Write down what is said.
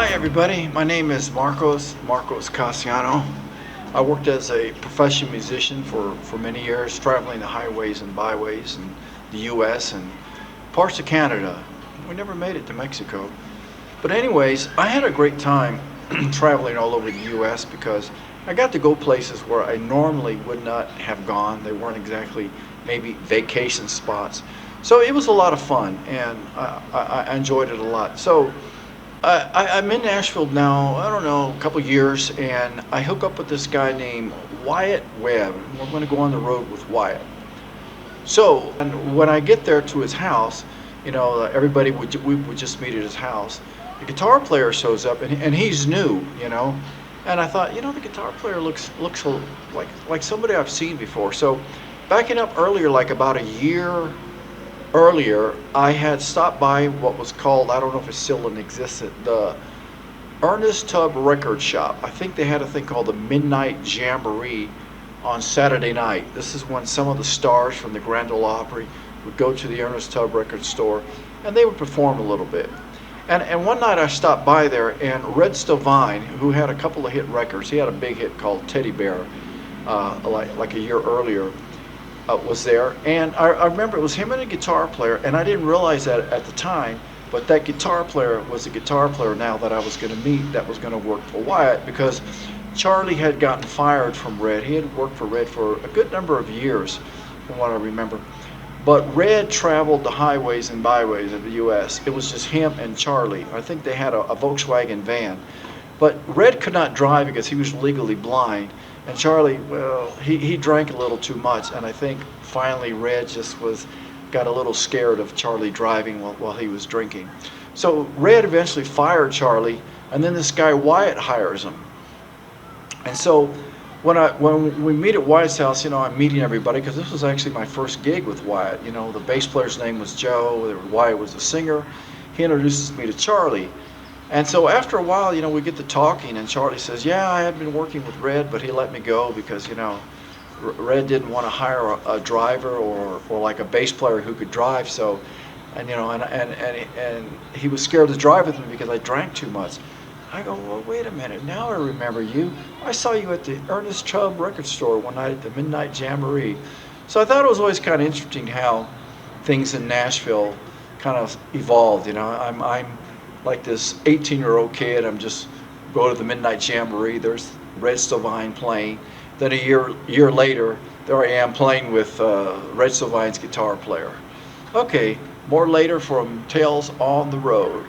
everybody, my name is Marcos Cassiano. I worked as a professional musician for many years, traveling the highways and byways in the US and parts of Canada. We never made it to Mexico. But anyways, I had a great time traveling all over the US because I got to go places where I normally would not have gone. They weren't exactly maybe vacation spots. So it was a lot of fun and I enjoyed it a lot. So I'm in Nashville now, I don't know, a couple years, and I hook up with this guy named Wyatt Webb. We're going to go on the road with Wyatt. So and when I get there to his house, everybody we would just meet at his house. The guitar player shows up, and he's new, and I thought, the guitar player looks like somebody I've seen before. So backing up earlier, like about a year earlier, I had stopped by what was called, I don't know if it's still in existence, the Ernest Tubb Record Shop. I think they had a thing called the Midnight Jamboree on Saturday night. This is when some of the stars from the Grand Ole Opry would go to the Ernest Tubb record store and they would perform a little bit. And one night I stopped by there, and Red Sovine, who had a couple of hit records, he had a big hit called Teddy Bear, like a year earlier, was there. And I remember it was him and a guitar player, and I didn't realize that at the time, but that guitar player was a guitar player now that I was going to meet that was going to work for Wyatt, because Charlie had gotten fired from Red. He had worked for Red for a good number of years, from what I remember. But Red traveled the highways and byways of the U.S. It was just him and Charlie. I think they had a Volkswagen van. But Red could not drive because he was legally blind. And Charlie, well, he drank a little too much, and I think finally Red just got a little scared of Charlie driving while he was drinking. So Red eventually fired Charlie, and then this guy Wyatt hires him. And so when we meet at Wyatt's house, I'm meeting everybody because this was actually my first gig with Wyatt. The bass player's name was Joe. Wyatt was the singer. He introduces me to Charlie. And so after a while, we get to talking, and Charlie says, yeah, I had been working with Red, but he let me go because, Red didn't want to hire a driver or like a bass player who could drive. So, and he was scared to drive with me because I drank too much. I go, well, wait a minute, now I remember you. I saw you at the Ernest Tubb record store one night at the Midnight Jamboree. So I thought it was always kind of interesting how things in Nashville kind of evolved. I'm like this 18-year-old kid. I'm just go to the Midnight Jamboree. There's Red Sovine playing. Then a year later, there I am playing with Red Sovine's guitar player. Okay, more later from Tales on the Road.